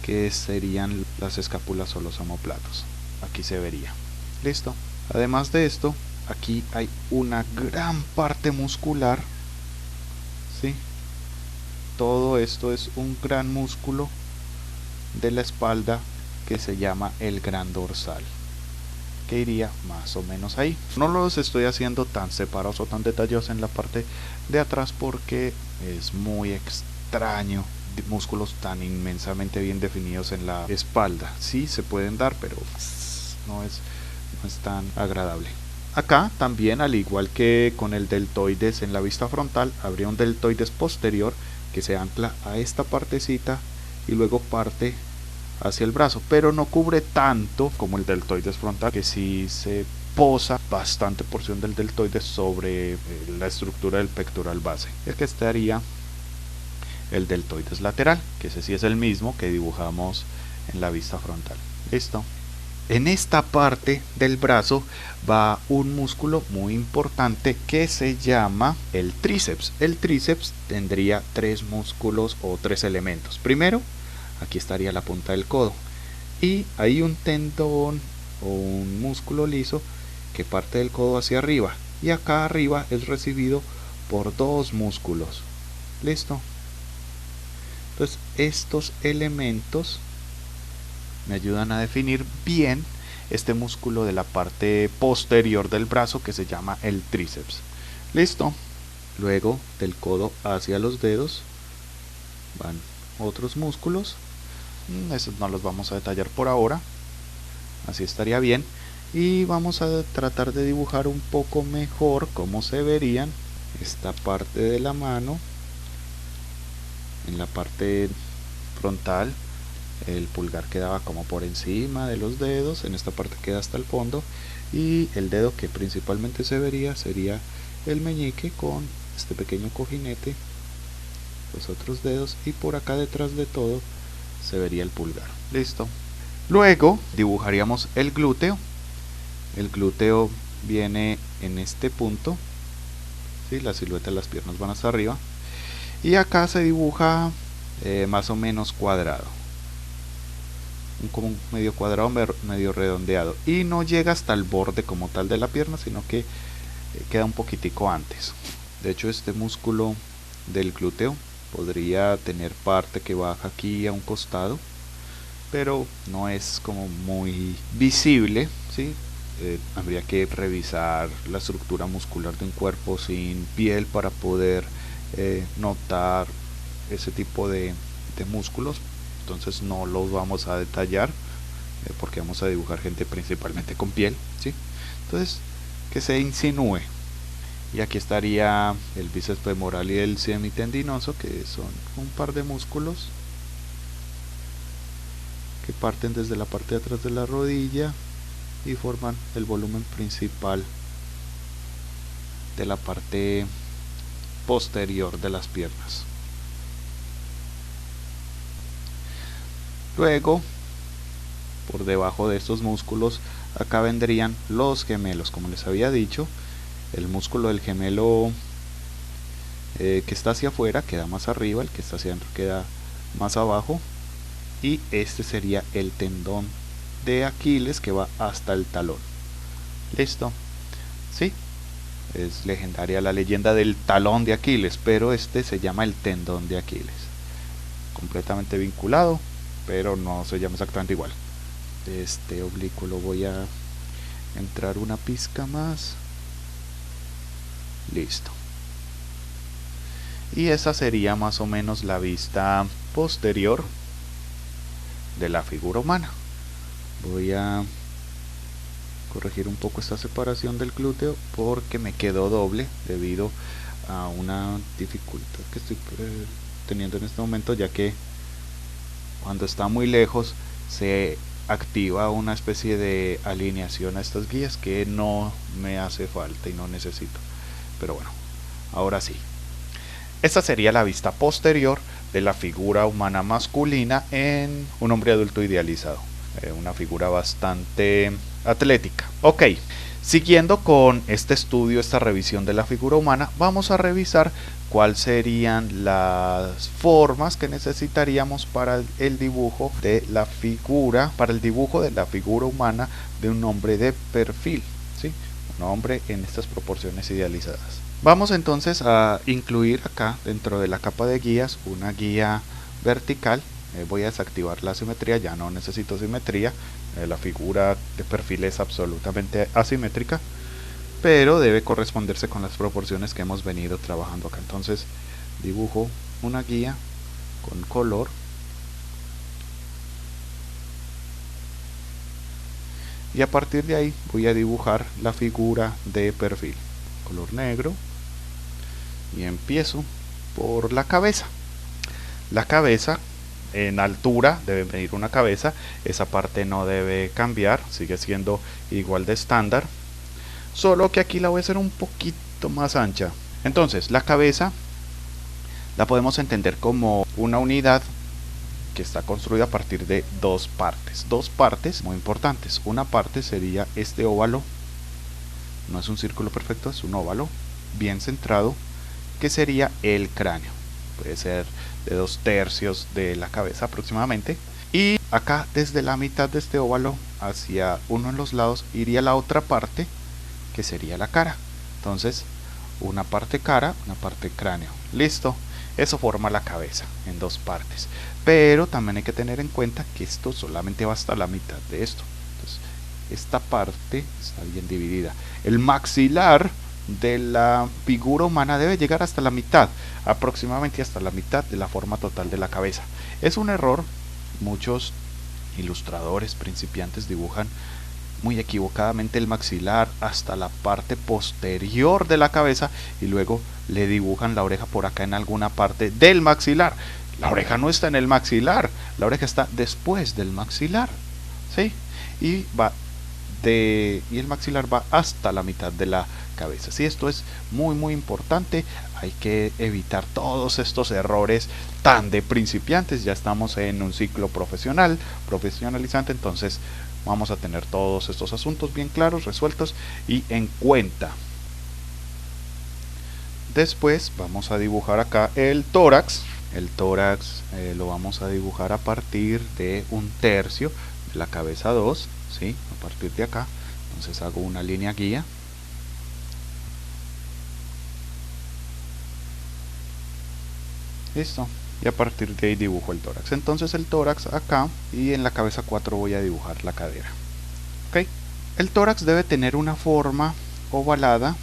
que serían las escápulas o los omóplatos. Aquí se vería. Listo. Además de esto, aquí hay una gran parte muscular, ¿sí? Todo esto es un gran músculo de la espalda que se llama el gran dorsal, que iría más o menos ahí. No los estoy haciendo tan separados o tan detallados en la parte de atrás porque es muy extraño músculos tan inmensamente bien definidos en la espalda. Sí se pueden dar, pero no es tan agradable. Acá también, al igual que con el deltoides en la vista frontal, habría un deltoides posterior que se ancla a esta partecita y luego parte hacia el brazo, pero no cubre tanto como el deltoides frontal, que sí se posa bastante porción del deltoides sobre la estructura del pectoral base. Es que estaría el deltoides lateral, que ese sí es el mismo que dibujamos en la vista frontal. Listo. En esta parte del brazo va un músculo muy importante que se llama el tríceps. El tríceps tendría 3 músculos o 3 elementos. Primero, aquí estaría la punta del codo y hay un tendón o un músculo liso que parte del codo hacia arriba, y acá arriba es recibido por 2 músculos. Listo. Entonces estos elementos me ayudan a definir bien este músculo de la parte posterior del brazo que se llama el tríceps. Listo. Luego del codo hacia los dedos van otros músculos. Esos no los vamos a detallar por ahora. Así estaría bien. Y vamos a tratar de dibujar un poco mejor cómo se verían esta parte de la mano. En la parte frontal el pulgar quedaba como por encima de los dedos, en esta parte queda hasta el fondo, y el dedo que principalmente se vería sería el meñique con este pequeño cojinete, los otros dedos, y por acá detrás de todo se vería el pulgar. Listo. Luego dibujaríamos el glúteo. El glúteo viene en este punto, ¿sí? La silueta de las piernas van hasta arriba, y acá se dibuja más o menos cuadrado, como un medio cuadrado, medio redondeado, y no llega hasta el borde como tal de la pierna, sino que queda un poquitico antes. De hecho, este músculo del glúteo podría tener parte que baja aquí a un costado, pero no es como muy visible, ¿sí? habría que revisar la estructura muscular de un cuerpo sin piel para poder notar ese tipo de músculos. Entonces no los vamos a detallar porque vamos a dibujar gente principalmente con piel, ¿sí? Entonces que se insinúe. Y aquí estaría el bíceps femoral y el semitendinoso, que son un par de músculos que parten desde la parte de atrás de la rodilla y forman el volumen principal de la parte posterior de las piernas. Luego, por debajo de estos músculos, acá vendrían los gemelos. Como les había dicho, el músculo del gemelo que está hacia afuera queda más arriba, el que está hacia adentro queda más abajo, y este sería el tendón de Aquiles que va hasta el talón. Listo. Sí, es legendaria la leyenda del talón de Aquiles, pero este se llama el tendón de Aquiles. Completamente vinculado, pero no se llama exactamente igual. De este oblicuo lo voy a entrar una pizca más. Listo. Y esa sería más o menos la vista posterior de la figura humana. Voy a corregir un poco esta separación del glúteo porque me quedó doble debido a una dificultad que estoy teniendo en este momento, ya que cuando está muy lejos se activa una especie de alineación a estas guías que no me hace falta y no necesito. Pero bueno, ahora sí. Esta sería la vista posterior de la figura humana masculina en un hombre adulto idealizado. Una figura bastante atlética. Ok, siguiendo con este estudio, esta revisión de la figura humana, vamos a revisar cuáles serían las formas que necesitaríamos para el dibujo de la figura, humana de un hombre de perfil, ¿sí? Un hombre en estas proporciones idealizadas. Vamos entonces a incluir acá dentro de la capa de guías una guía vertical. Voy a desactivar la simetría, ya no necesito simetría. La figura de perfil es absolutamente asimétrica, pero debe corresponderse con las proporciones que hemos venido trabajando acá. Entonces dibujo una guía con color. Y a partir de ahí voy a dibujar la figura de perfil. Color negro. Y empiezo por la cabeza. La cabeza, en altura debe medir una cabeza, esa parte no debe cambiar, sigue siendo igual de estándar, solo que aquí la voy a hacer un poquito más ancha. Entonces la cabeza la podemos entender como una unidad que está construida a partir de dos partes muy importantes. Una parte sería este óvalo, no es un círculo perfecto, es un óvalo bien centrado, que sería el cráneo. Puede ser de 2/3 de la cabeza aproximadamente. Y acá desde la mitad de este óvalo hacia uno de los lados iría la otra parte, que sería la cara. Entonces una parte cara, una parte cráneo. Listo. Eso forma la cabeza en dos partes. Pero también hay que tener en cuenta que esto solamente va hasta la mitad de esto. Entonces esta parte está bien dividida. El maxilar de la figura humana debe llegar hasta la mitad, aproximadamente hasta la mitad de la forma total de la cabeza. Es un error, muchos ilustradores principiantes dibujan muy equivocadamente el maxilar hasta la parte posterior de la cabeza y luego le dibujan la oreja por acá en alguna parte del maxilar. La oreja no está en el maxilar, la oreja está después del maxilar, ¿sí? Y el maxilar va hasta la mitad de la cabeza. Sí, esto es muy importante. Hay que evitar todos estos errores tan de principiantes. Ya estamos en un ciclo profesionalizante, entonces vamos a tener todos estos asuntos bien claros, resueltos y en cuenta. Después vamos a dibujar acá el tórax. El tórax lo vamos a dibujar a partir de 1/3 de la cabeza 2, ¿sí? A partir de acá. Entonces hago una línea guía. Listo. Y a partir de ahí dibujo el tórax. Entonces el tórax acá y en la cabeza 4 voy a dibujar la cadera. Ok. El tórax debe tener una forma ovalada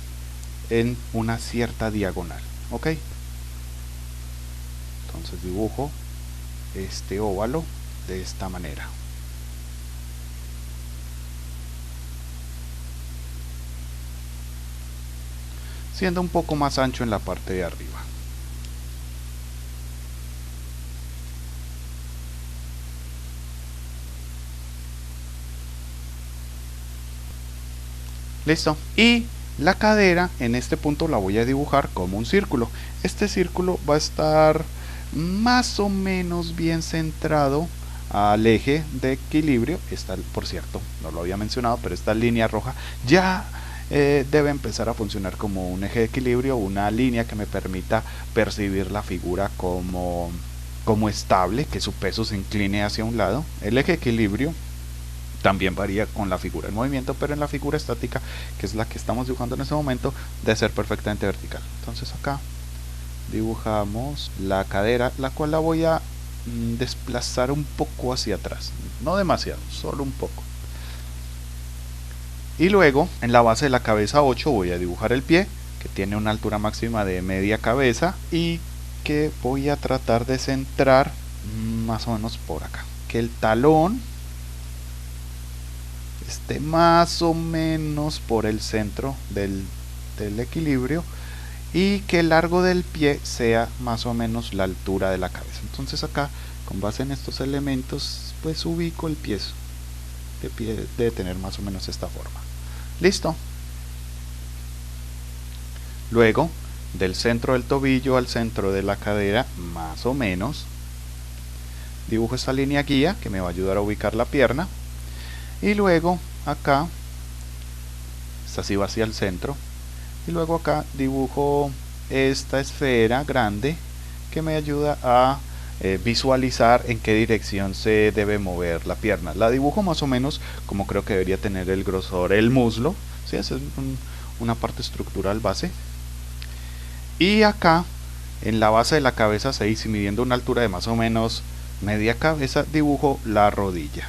en una cierta diagonal, ¿ok? Entonces dibujo este óvalo de esta manera. Siendo un poco más ancho en la parte de arriba. Listo. Y la cadera en este punto la voy a dibujar como un círculo. Este círculo va a estar más o menos bien centrado al eje de equilibrio. Esta, por cierto, no lo había mencionado, pero esta línea roja ya debe empezar a funcionar como un eje de equilibrio, una línea que me permita percibir la figura como estable, que su peso se incline hacia un lado. El eje de equilibrio también varía con la figura en movimiento, pero en la figura estática, que es la que estamos dibujando en este momento, debe ser perfectamente vertical. Entonces acá dibujamos la cadera, la cual la voy a desplazar un poco hacia atrás, no demasiado, solo un poco. Y luego en la base de la cabeza 8 voy a dibujar el pie, que tiene una altura máxima de media cabeza y que voy a tratar de centrar más o menos por acá, que el talón esté más o menos por el centro del equilibrio y que el largo del pie sea más o menos la altura de la cabeza. Entonces acá, con base en estos elementos, pues ubico el pie. El pie debe tener más o menos esta forma. Listo. Luego, del centro del tobillo al centro de la cadera, más o menos, dibujo esta línea guía que me va a ayudar a ubicar la pierna. Y luego acá, esta sí va hacia el centro. Y luego acá dibujo esta esfera grande que me ayuda a visualizar en qué dirección se debe mover la pierna. La dibujo más o menos como creo que debería tener el grosor el muslo, ¿sí? Esa es una parte estructural base. Y acá en la base de la cabeza 6, y midiendo una altura de más o menos media cabeza, dibujo la rodilla.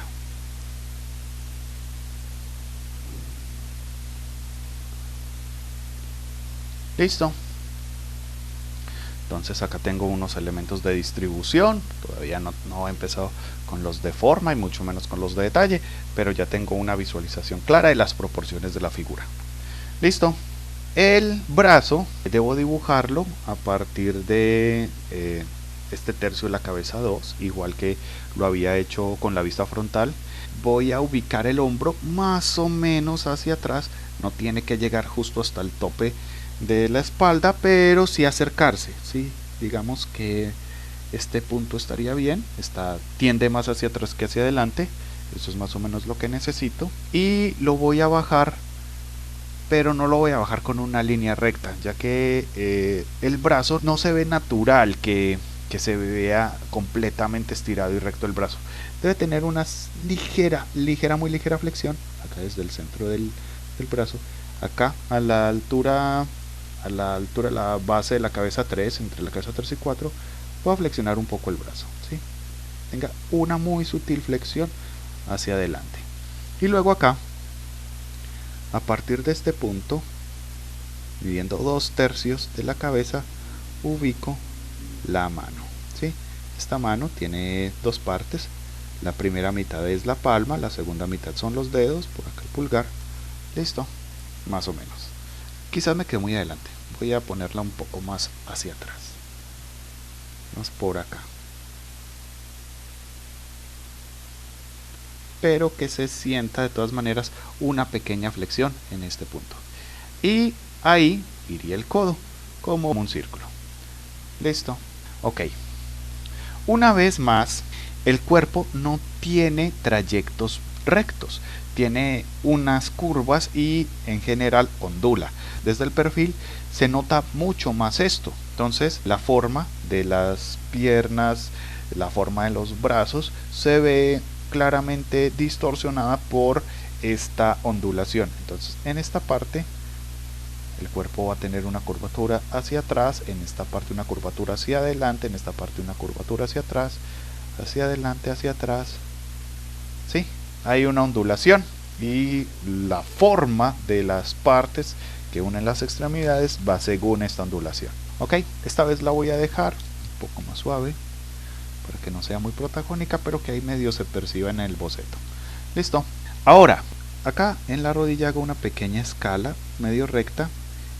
Listo. Entonces acá tengo unos elementos de distribución. Todavía no he empezado con los de forma y mucho menos con los de detalle, pero ya tengo una visualización clara de las proporciones de la figura. Listo. El brazo debo dibujarlo a partir de este tercio de la cabeza 2, igual que lo había hecho con la vista frontal. Voy a ubicar el hombro más o menos hacia atrás. No tiene que llegar justo hasta el tope de la espalda, pero sí acercarse, ¿sí? Digamos que este punto estaría bien, tiende más hacia atrás que hacia adelante. Eso es más o menos lo que necesito. Y lo voy a bajar, pero no lo voy a bajar con una línea recta, ya que el brazo no se ve natural que se vea completamente estirado y recto el brazo. Debe tener una muy ligera flexión, acá desde el centro del brazo, acá a la altura de la base de la cabeza 3, entre la cabeza 3 y 4, voy a flexionar un poco el brazo, ¿sí? Tenga una muy sutil flexión hacia adelante. Y luego acá, a partir de este punto, midiendo 2/3 de la cabeza, ubico la mano, ¿sí? Esta mano tiene dos partes. La primera mitad es la palma, la segunda mitad son los dedos, por acá el pulgar. Listo, más o menos. Quizás me quede muy adelante, voy a ponerla un poco más hacia atrás, más por acá, pero que se sienta de todas maneras una pequeña flexión en este punto. Y ahí iría el codo como un círculo. Listo. Ok. Una vez más, el cuerpo no tiene trayectos rectos, tiene unas curvas y en general ondula. Desde el perfil se nota mucho más esto. Entonces la forma de las piernas, la forma de los brazos se ve claramente distorsionada por esta ondulación. Entonces en esta parte el cuerpo va a tener una curvatura hacia atrás, en esta parte una curvatura hacia adelante, en esta parte una curvatura hacia atrás, hacia adelante, hacia atrás. ¿Sí? Hay una ondulación. y la forma de las partes que unen las extremidades va según esta ondulación. Ok, esta vez la voy a dejar un poco más suave para que no sea muy protagónica, pero que ahí medio se perciba en el boceto. Listo. Ahora, acá en la rodilla hago una pequeña escala medio recta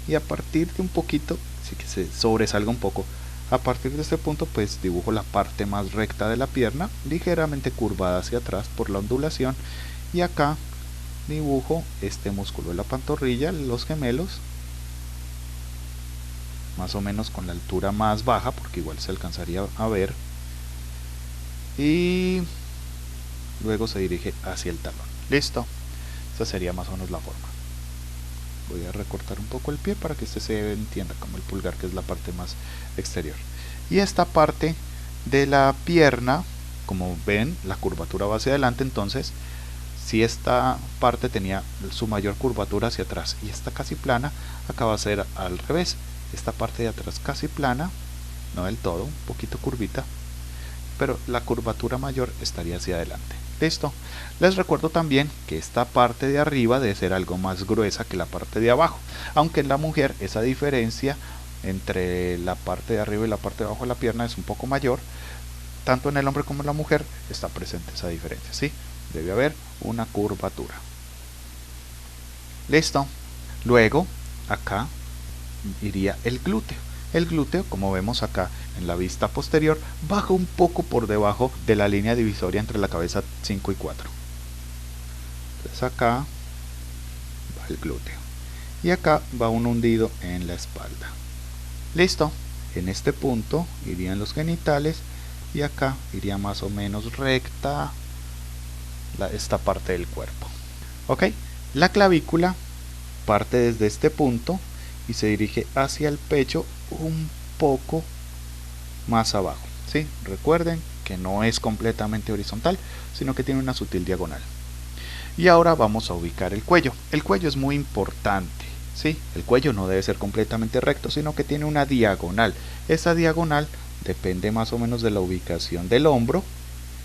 y a partir de un poquito, así que se sobresalga un poco, a partir de este punto pues dibujo la parte más recta de la pierna, ligeramente curvada hacia atrás por la ondulación, y acá dibujo este músculo de la pantorrilla, los gemelos, más o menos con la altura más baja porque igual se alcanzaría a ver, y luego se dirige hacia el talón. Listo, esa sería más o menos la forma. Voy a recortar un poco el pie para que este se entienda como el pulgar, que es la parte más exterior. Y esta parte de la pierna, como ven, la curvatura va hacia adelante, entonces si esta parte tenía su mayor curvatura hacia atrás y está casi plana, acá va a ser al revés. Esta parte de atrás casi plana, no del todo, un poquito curvita, pero la curvatura mayor estaría hacia adelante. Listo. Les recuerdo también que esta parte de arriba debe ser algo más gruesa que la parte de abajo, aunque en la mujer esa diferencia entre la parte de arriba y la parte de abajo de la pierna es un poco mayor. Tanto en el hombre como en la mujer está presente esa diferencia, ¿sí? Debe haber una curvatura. Listo. Luego acá iría el glúteo. El glúteo, como vemos acá en la vista posterior, baja un poco por debajo de la línea divisoria entre la cabeza 5 y 4. Entonces acá va el glúteo y acá va un hundido en la espalda. Listo. En este punto irían los genitales y acá iría más o menos recta esta parte del cuerpo. Ok, la clavícula parte desde este punto y se dirige hacia el pecho un poco más abajo, ¿sí? Recuerden que no es completamente horizontal, sino que tiene una sutil diagonal. Y ahora vamos a ubicar el cuello. El cuello es muy importante, ¿sí? El cuello no debe ser completamente recto, sino que tiene una diagonal. Esa diagonal depende más o menos de la ubicación del hombro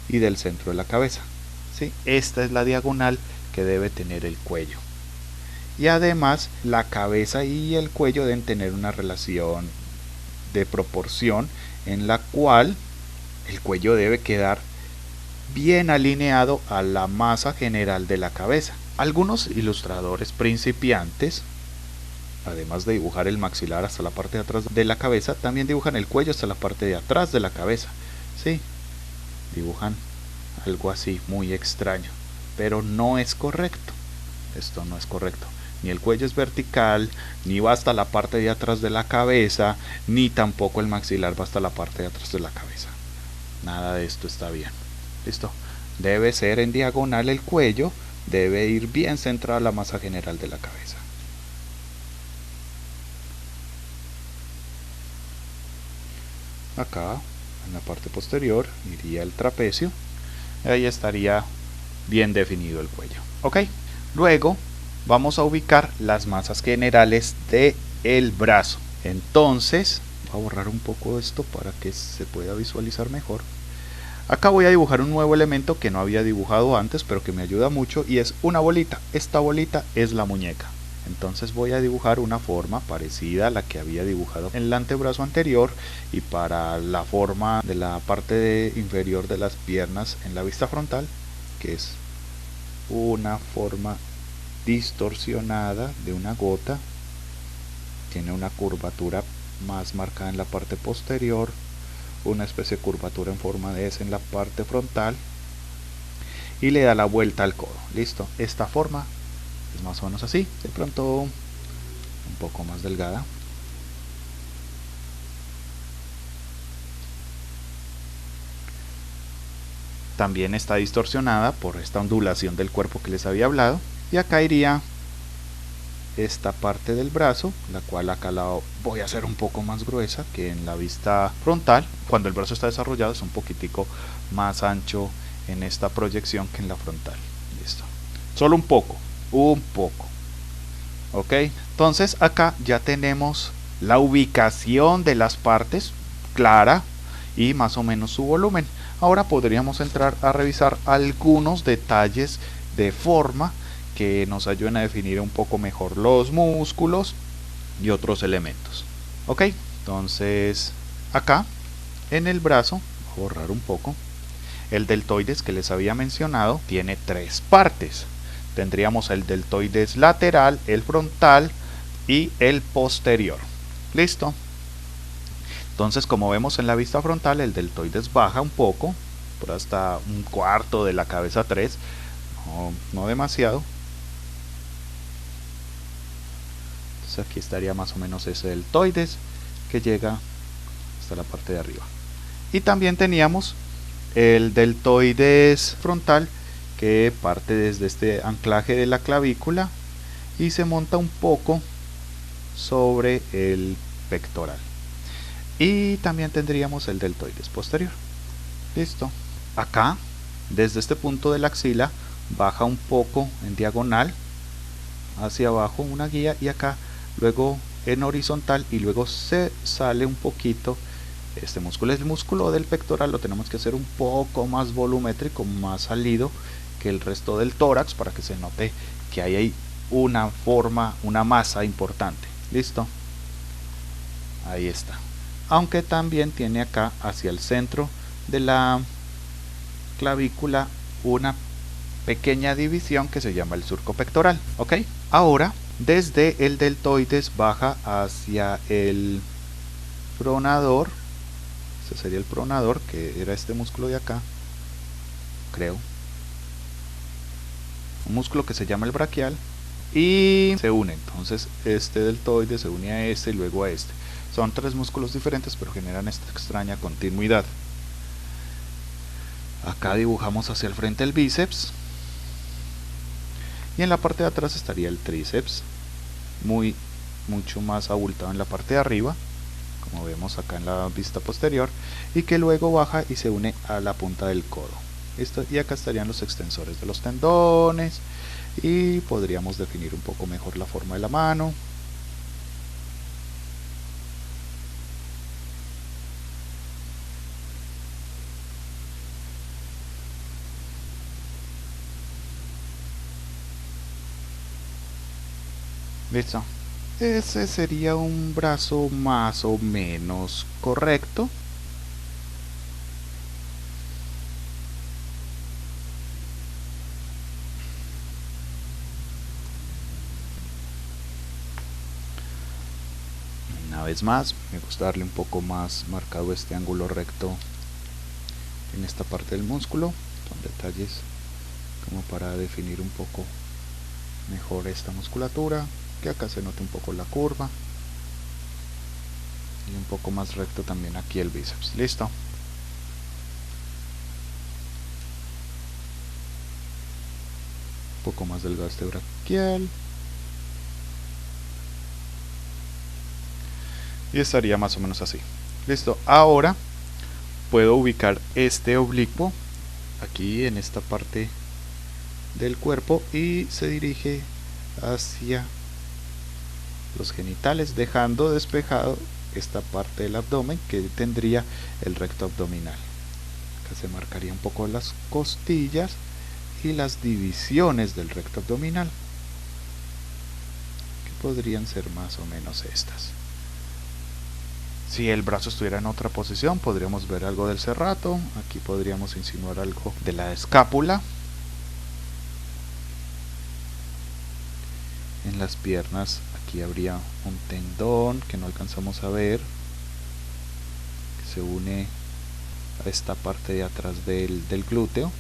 y del centro de la cabeza, ¿sí? Esta es la diagonal que debe tener el cuello. Y además la cabeza y el cuello deben tener una relación de proporción en la cual el cuello debe quedar bien alineado a la masa general de la cabeza. Algunos ilustradores principiantes, además de dibujar el maxilar hasta la parte de atrás de la cabeza, también dibujan el cuello hasta la parte de atrás de la cabeza. Sí, dibujan algo así muy extraño, pero no es correcto. Esto no es correcto. Ni el cuello es vertical, ni va hasta la parte de atrás de la cabeza, ni tampoco el maxilar va hasta la parte de atrás de la cabeza. Nada de esto está bien. Listo. Debe ser en diagonal el cuello, debe ir bien centrada la masa general de la cabeza. Acá, en la parte posterior, iría el trapecio. Ahí estaría bien definido el cuello. Ok. Luego vamos a ubicar las masas generales del brazo. Entonces, voy a borrar un poco esto para que se pueda visualizar mejor. Acá voy a dibujar un nuevo elemento que no había dibujado antes, pero que me ayuda mucho, y es una bolita. Esta bolita es la muñeca. Entonces voy a dibujar una forma parecida a la que había dibujado en el antebrazo anterior, y para la forma de la parte inferior de las piernas en la vista frontal, que es una forma distorsionada de una gota, tiene una curvatura más marcada en la parte posterior, una especie de curvatura en forma de S en la parte frontal y le da la vuelta al codo. Listo, esta forma es más o menos así, de pronto un poco más delgada. También está distorsionada por esta ondulación del cuerpo que les había hablado. Y acá iría esta parte del brazo, la cual acá la voy a hacer un poco más gruesa que en la vista frontal. Cuando el brazo está desarrollado es un poquitico más ancho en esta proyección que en la frontal. Listo. Solo un poco. Ok. Entonces acá ya tenemos la ubicación de las partes clara y más o menos su volumen. Ahora podríamos entrar a revisar algunos detalles de forma que nos ayuden a definir un poco mejor los músculos y otros elementos. Ok, entonces acá en el brazo, voy a borrar un poco, el deltoides que les había mencionado tiene 3 partes. Tendríamos el deltoides lateral, el frontal y el posterior. Listo. Entonces, como vemos en la vista frontal, el deltoides baja un poco, por hasta un cuarto de la cabeza 3, no demasiado. Entonces aquí estaría más o menos ese deltoides que llega hasta la parte de arriba. Y también teníamos el deltoides frontal que parte desde este anclaje de la clavícula y se monta un poco sobre el pectoral. Y también tendríamos el deltoides posterior. Listo. Acá, desde este punto de la axila, baja un poco en diagonal hacia abajo una guía, y acá luego en horizontal, y luego se sale un poquito este músculo. El músculo del pectoral lo tenemos que hacer un poco más volumétrico, más salido que el resto del tórax, para que se note que hay ahí una forma, una masa importante. Listo. Ahí está. Aunque también tiene acá hacia el centro de la clavícula una pequeña división que se llama el surco pectoral. Ok. Ahora, desde el deltoides baja hacia el pronador. Este sería el pronador, que era este músculo de acá, creo. Un músculo que se llama el braquial. Y se une. Entonces este deltoide se une a este y luego a este. Son 3 músculos diferentes, pero generan esta extraña continuidad. Acá dibujamos hacia el frente el bíceps. Y en la parte de atrás estaría el tríceps, mucho más abultado en la parte de arriba, como vemos acá en la vista posterior, y que luego baja y se une a la punta del codo. Esto, y acá estarían los extensores de los tendones, y podríamos definir un poco mejor la forma de la mano. Listo. Ese sería un brazo más o menos correcto. Una vez más, me gusta darle un poco más marcado este ángulo recto en esta parte del músculo. Son detalles como para definir un poco mejor esta musculatura, que acá se note un poco la curva, y un poco más recto también aquí el bíceps. Listo. Un poco más delgado este braquial, y estaría más o menos así. Listo. Ahora puedo ubicar este oblicuo aquí en esta parte del cuerpo y se dirige hacia los genitales, dejando despejado esta parte del abdomen que tendría el recto abdominal. Acá se marcaría un poco las costillas y las divisiones del recto abdominal, que podrían ser más o menos estas. Si el brazo estuviera en otra posición, podríamos ver algo del serrato. Aquí podríamos insinuar algo de la escápula. En las piernas aquí habría un tendón que no alcanzamos a ver, que se une a esta parte de atrás del glúteo.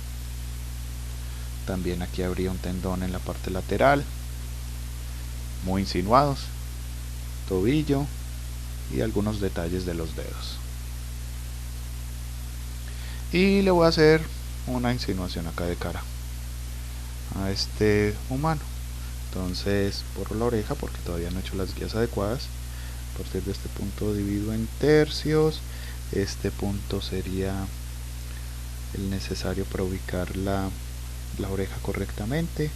También aquí habría un tendón en la parte lateral, muy insinuados, tobillo y algunos detalles de los dedos. Y le voy a hacer una insinuación acá de cara a este humano. Entonces borro la oreja porque todavía no he hecho las guías adecuadas. A partir de este punto divido en tercios. Este punto sería el necesario para ubicar la oreja correctamente.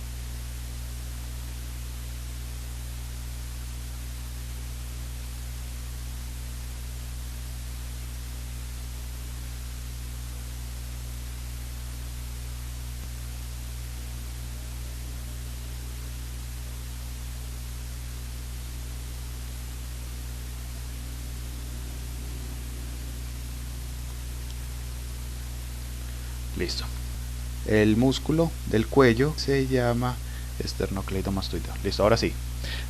Listo. El músculo del cuello se llama esternocleidomastoideo. Listo, ahora sí.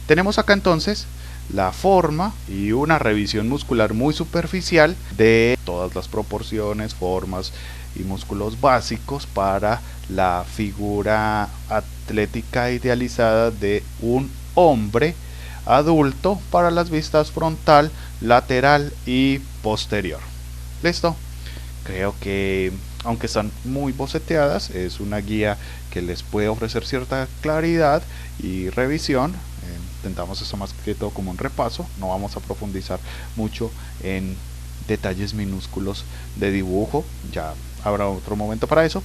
Tenemos acá entonces la forma y una revisión muscular muy superficial de todas las proporciones, formas y músculos básicos para la figura atlética idealizada de un hombre adulto para las vistas frontal, lateral y posterior. Listo. Creo que, aunque están muy boceteadas, es una guía que les puede ofrecer cierta claridad y revisión. Intentamos esto más que todo como un repaso, no vamos a profundizar mucho en detalles minúsculos de dibujo, ya habrá otro momento para eso,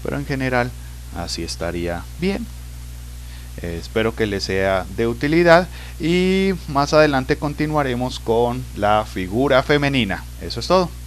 pero en general así estaría bien. Espero que les sea de utilidad y más adelante continuaremos con la figura femenina. Eso es todo.